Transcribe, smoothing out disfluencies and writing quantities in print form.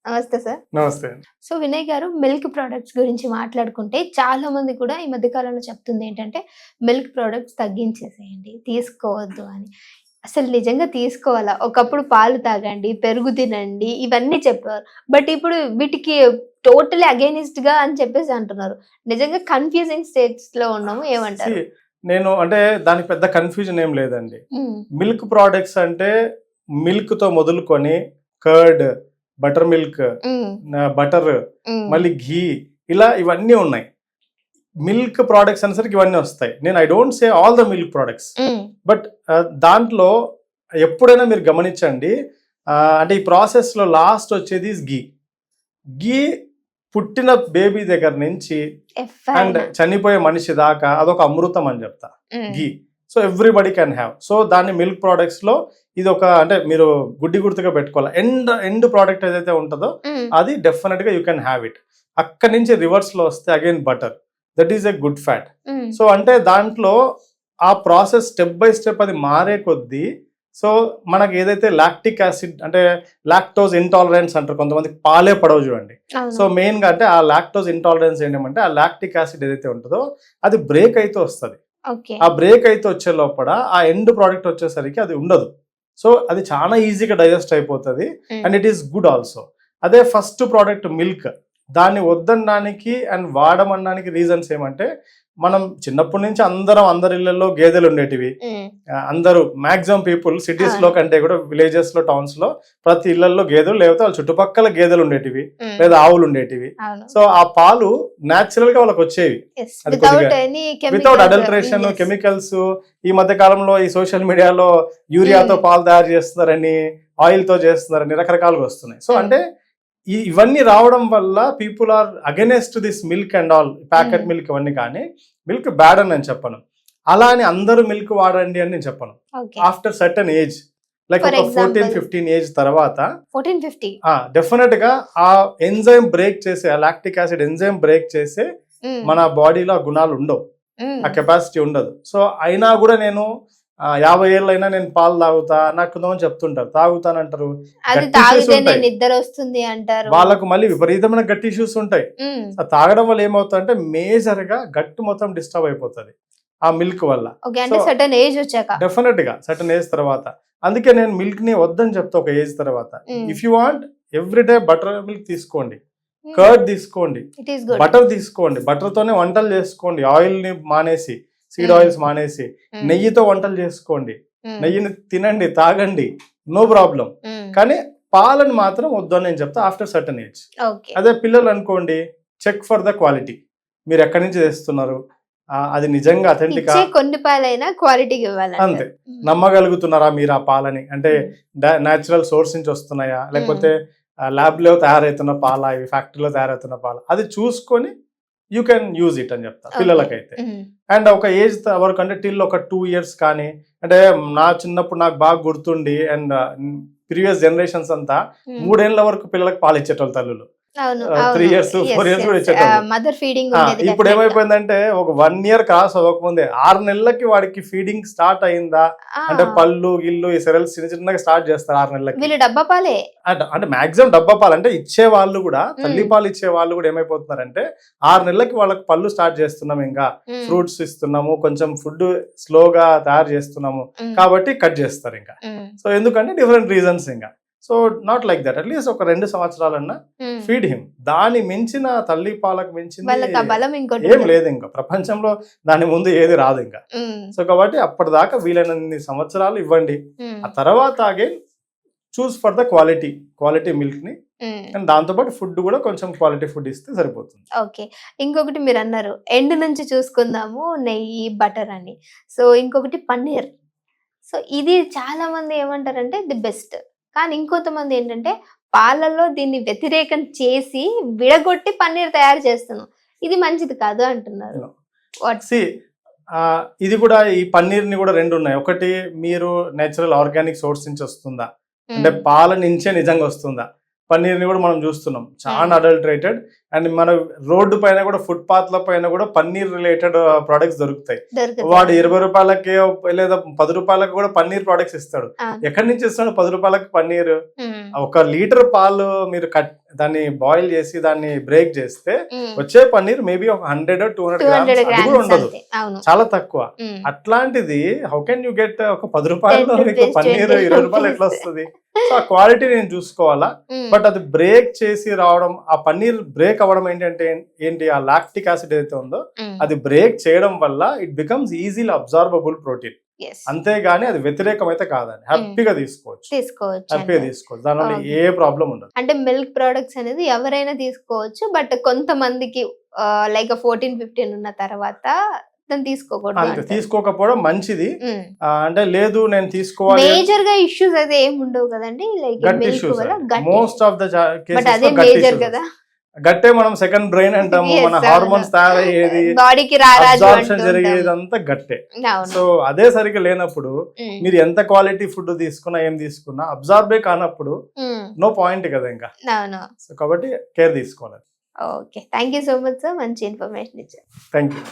నమస్తే సార్. నమస్తే. సో వినయ్ గారు, మిల్క్ ప్రొడక్ట్స్ గురించి మాట్లాడుకుంటే చాలా మంది కూడా ఈ మధ్య కాలంలో చెప్తుంది ఏంటంటే మిల్క్ ప్రొడక్ట్స్ తగ్గించేసేయండి, తీసుకోవద్దు అని. అసలు నిజంగా తీసుకోవాలా? ఒకప్పుడు పాలు తాగండి, పెరుగు తినండి ఇవన్నీ చెప్పారు. బట్ ఇప్పుడు వీటికి టోటలీ అగైనిస్ట్ గా అని చెప్పేసి అంటున్నారు. నిజంగా కన్ఫ్యూజింగ్ స్టేట్స్ లో ఉన్నాము, ఏమంటారు? నేను అంటే దానికి పెద్ద కన్ఫ్యూజన్ ఏం లేదండి. మిల్క్ ప్రోడక్ట్స్ అంటే మిల్క్ తో మొదలుకొని కర్డ్, బటర్ మిల్క్, బటర్, మళ్ళీ ఘీ, ఇలా ఇవన్నీ ఉన్నాయి. మిల్క్ ప్రోడక్ట్స్ అనేసరికి ఇవన్నీ వస్తాయి. నేను I don't say all the milk products, but దాంట్లో ఎప్పుడైనా మీరు గమనించండి, అంటే ఈ ప్రాసెస్ లో లాస్ట్ వచ్చేది ఘీ. ఘీ పుట్టిన బేబీ దగ్గర నుంచి అండ్ చనిపోయే మనిషి దాకా అదొక అమృతం అని చెప్తా ghee. So everybody can have. So దాన్ని మిల్క్ ప్రోడక్ట్స్ లో ఇది ఒక, అంటే మీరు గుర్తుగా పెట్టుకోవాలి, ఎండ్ ప్రోడక్ట్ ఏదైతే ఉంటుందో అది డెఫినెట్ గా యూ కెన్ హ్యావ్ ఇట్. అక్కడి నుంచి రివర్స్ లో వస్తే again butter, that is a good fat. So అంటే దాంట్లో ఆ ప్రాసెస్ స్టెప్ బై స్టెప్ అది మారే కొద్దీ, సో మనకి ఏదైతే లాక్టిక్ యాసిడ్ అంటే లాక్టోజ్ ఇంటాలరెన్స్ అంటారు, కొంతమంది పాలే పడవు చూడండి. సో మెయిన్ గా అంటే ఆ లాక్టోజ్ ఇంటాలరెన్స్ ఏంటంటే ఆ లాక్టిక్ యాసిడ్ ఏదైతే ఉంటుందో అది బ్రేక్ అయితే వస్తుంది. ఆ బ్రేక్ అయితే వచ్చే లోపల ఆ ఎండ్ ప్రోడక్ట్ వచ్చేసరికి అది ఉండదు. సో అది చాలా ఈజీగా డైజెస్ట్ అయిపోతుంది and it is good also. అదే ఫస్ట్ ప్రోడక్ట్ మిల్క్, దాన్ని వద్దనడానికి అండ్ వాడమనడానికి రీజన్స్ ఏమంటే, మనం చిన్నప్పటి నుంచి అందరి ఇళ్లలో గేదెలు ఉండేటివి. అందరూ మాక్సిమం పీపుల్ సిటీస్ లో కంటే కూడా విలేజెస్ లో, టౌన్స్ లో ప్రతి ఇళ్లలో గేదెలు, లేకపోతే వాళ్ళ చుట్టుపక్కల గేదెలు ఉండేటివి లేదా ఆవులు ఉండేటివి. సో ఆ పాలు న్యాచురల్ గా వాళ్ళకి వచ్చేవి, వితౌట్ అడల్టరేషన్, కెమికల్స్. ఈ మధ్య కాలంలో ఈ సోషల్ మీడియాలో యూరియాతో పాలు తయారు చేస్తున్నారని, ఆయిల్ తో చేస్తున్నారని రకరకాలుగా వస్తున్నాయి. సో అంటే ఇవన్నీ రావడం వల్ల people are against this milk and all, packet milk ఇవన్నీ. కానీ మిల్క్ బ్యాడ్ అని నేను చెప్పను, అలా అని అందరూ మిల్క్ వాడండి అని నేను చెప్పను. ఆఫ్టర్ సర్టన్ ఏజ్, లైక్ ఒక 14-15 ఏజ్ తర్వాత డెఫినెట్ గా ఆ ఎంజైమ్ బ్రేక్ చేసే, లాక్టిక్ యాసిడ్ ఎంజైమ్ బ్రేక్ చేసే మన బాడీలో ఆ గుణాలు ఉండవు, ఆ కెపాసిటీ ఉండదు. సో అయినా కూడా నేను 50 ఏళ్ళైనా నేను పాలు తాగుతా, నాకు కొంతమంది చెప్తుంటారు తాగుతానంటారు, వాళ్ళకు మళ్ళీ విపరీతమైన గట్టి ఇష్యూస్ ఉంటాయి. తాగడం వల్ల ఏమవుతుందంటే మేజర్ గా గట్టు మొత్తం డిస్టర్బ్ అయిపోతుంది ఆ మిల్క్ వల్ల, డెఫినెట్ గా సర్టన్ ఏజ్ తర్వాత. అందుకే నేను మిల్క్ ని వద్దని చెప్తా ఒక ఏజ్ తర్వాత. If you want everyday butter milk తీసుకోండి, కర్డ్ తీసుకోండి, బటర్ తీసుకోండి, బటర్ తోనే వంటలు చేసుకోండి, ఆయిల్ ని మానేసి, సీడ్ ఆయిల్స్ మానేసి నెయ్యితో వంటలు చేసుకోండి, నెయ్యిని తినండి, తాగండి, నో ప్రాబ్లం. కానీ పాలను మాత్రం వద్దు అని నేను చెప్తా ఆఫ్టర్ సర్టన్ ఏజ్. అదే పిల్లలు అనుకోండి, చెక్ ఫర్ ద క్వాలిటీ, మీరు ఎక్కడి నుంచి తెస్తున్నారు, అది నిజంగా అథెంటిక్, కొన్ని పాలైనా క్వాలిటీ ఇవ్వాలి, అంతే. నమ్మగలుగుతున్నారా మీరు ఆ పాలని, అంటే న్యాచురల్ సోర్స్ నుంచి వస్తున్నాయా, లేకపోతే ల్యాబ్ లో తయారవుతున్న పాల, ఇవి ఫ్యాక్టరీలో తయారవుతున్న పాల, అది చూసుకొని యూ కెన్ యూజ్ ఇట్ అని చెప్తా పిల్లలకైతే. అండ్ ఒక ఏజ్ వరకు అంటే టిల్ ఒక 2 years కానీ, అంటే నా చిన్నప్పుడు నాకు బాగా గుర్తుండి అండ్ ప్రీవియస్ జనరేషన్స్ అంతా 3 ఏళ్ల వరకు పిల్లలకు పాలు ఇచ్చేటోళ్ళు తల్లులు. 3 years 4 years కూడా ఇచ్చేటోళ్ళు. ఇప్పుడు ఏమైపోయిందంటే ఒక 1 year క్రాస్ అవ్వకముందే 6 నెలలకి వాడికి ఫీడింగ్ స్టార్ట్ అయిందా, అంటే పళ్ళు గిల్లు ఈ సెరల్స్ చిన్న చిన్నగా స్టార్ట్ చేస్తారు 6 నెలలకి. డబ్బా పాలే అంటే మాక్సిమం డబ్బా పాలు, అంటే ఇచ్చే వాళ్ళు కూడా, తల్లి పాలు ఇచ్చే వాళ్ళు కూడా ఏమైపోతున్నారంటే 6 నెలలకి వాళ్ళకి పళ్ళు స్టార్ట్ చేస్తున్నాం, ఇంకా ఫ్రూట్స్ ఇస్తున్నాము, కొంచెం ఫుడ్ స్లోగా తయారు చేస్తున్నాము కాబట్టి కట్ చేస్తారు ఇంకా. సో ఎందుకంటే డిఫరెంట్ రీజన్స్ ఇంకా. So not like that, at least ఒక 2 సంవత్సరాలన్నా ఫీడ్ హిమ్. దాని మించిన తల్లి పాలకు మించిన ఏం లేదు ఇంకా ప్రపంచంలో, దాని ముందు ఏది రాదు ఇంకా. సో కాబట్టి అప్పటిదాకా వీలైనన్ని సంవత్సరాలు ఇవ్వండి. ఆ తర్వాత again choose for the quality milk ని, అండ్ దాంతో పాటు ఫుడ్ కూడా కొంచెం క్వాలిటీ ఫుడ్ ఇస్తే సరిపోతుంది. ఓకే. ఇంకొకటి మీరు అన్నారు ఎండ్ నుంచి చూసుకుందాము, నెయ్యి, బటర్ అని. సో ఇంకొకటి పన్నీర్. సో ఇది చాలా మంది ఏమంటారంటే ది బెస్ట్, కానీ ఇంకొంతమంది ఏంటంటే పాలల్లో దీన్ని వ్యతిరేకం చేసి విడగొట్టి పన్నీర్ తయారు చేస్తున్నాం, ఇది మంచిది కాదు అంటున్నారు. ఇది కూడా, ఈ పన్నీర్ ని కూడా 2 ఉన్నాయి. ఒకటి మీరు నేచురల్ ఆర్గానిక్ సోర్స్ నుంచి వస్తుందా, అంటే పాల నుంచే నిజంగా వస్తుందా. పన్నీర్ ని కూడా మనం చూస్తున్నాం చాలా అడల్టరేటెడ్. అండ్ మన రోడ్డు పైన కూడా ఫుట్పాత్ల పైన కూడా పన్నీర్ రిలేటెడ్ ప్రొడక్ట్స్ దొరుకుతాయి. వాడు 20 రూపాయలకి లేదా 10 రూపాయలకి కూడా పన్నీర్ ప్రొడక్ట్స్ ఇస్తాడు. ఎక్కడి నుంచి ఇస్తాడు 10 రూపాయలకి పన్నీర్? 1 లీటర్ పాలు మీరు దాన్ని బాయిల్ చేసి దాన్ని బ్రేక్ చేస్తే వచ్చే పన్నీర్ మేబీ ఒక 100-200 గ్రామ్స్ అది కూడా ఉండదు, చాలా తక్కువ. అట్లాంటిది హౌ కెన్ యూ గెట్ ఒక 10 రూపాయల్లో మీకు పన్నీర్ 20 రూపాయలు ఎట్లా వస్తుంది? సో ఆ క్వాలిటీ నేను చూసుకోవాలా. బట్ అది బ్రేక్ చేసి రావడం, ఆ పన్నీర్ బ్రేక్ అవ్వడం ఏంటి, ఆ లాక్టిక్ యాసిడ్ ఏదైతే ఉందో అది బ్రేక్ చేయడం వల్ల it becomes easily absorbable protein. అంతేగాని అది వ్యతిరేకం అయితే కాదని హ్యాపీగా తీసుకోవచ్చు, హ్యాపీగా తీసుకోవచ్చు. దానివల్ల ఏ ప్రాబ్లం ఉండదు. అంటే మిల్క్ ప్రొడక్ట్స్ అనేది ఎవరైనా తీసుకోవచ్చు, బట్ కొంతమందికి లైక్ 14-15 ఉన్న తర్వాత తీసుకోకూడదు. తీసుకోకపోవడం మంచిది. అంటే లేదు నేను తీసుకోవాలి, మేజర్ గా ఇష్యూస్ అయితే ఏమి ఉండవు కదండి, like gut issues most of the cases కదా. గట్టే మనం సెకండ్ బ్రెయిన్ అంటాము, మన హార్మోన్స్ తయారయ్యేది, బాడీకి అబ్జార్ప్షన్ జరిగేదంతా గట్టే. సో అదే సరిగ్గా లేనప్పుడు మీరు ఎంత క్వాలిటీ ఫుడ్ తీసుకున్నా ఏం తీసుకున్నా అబ్జార్బే కానప్పుడు నో పాయింట్ కదా ఇంకా. సో కాబట్టి కేర్ తీసుకోవాలి. Okay, thank you so much sir, మంచి ఇన్ఫర్మేషన్ ఇచ్చారు. Thank you.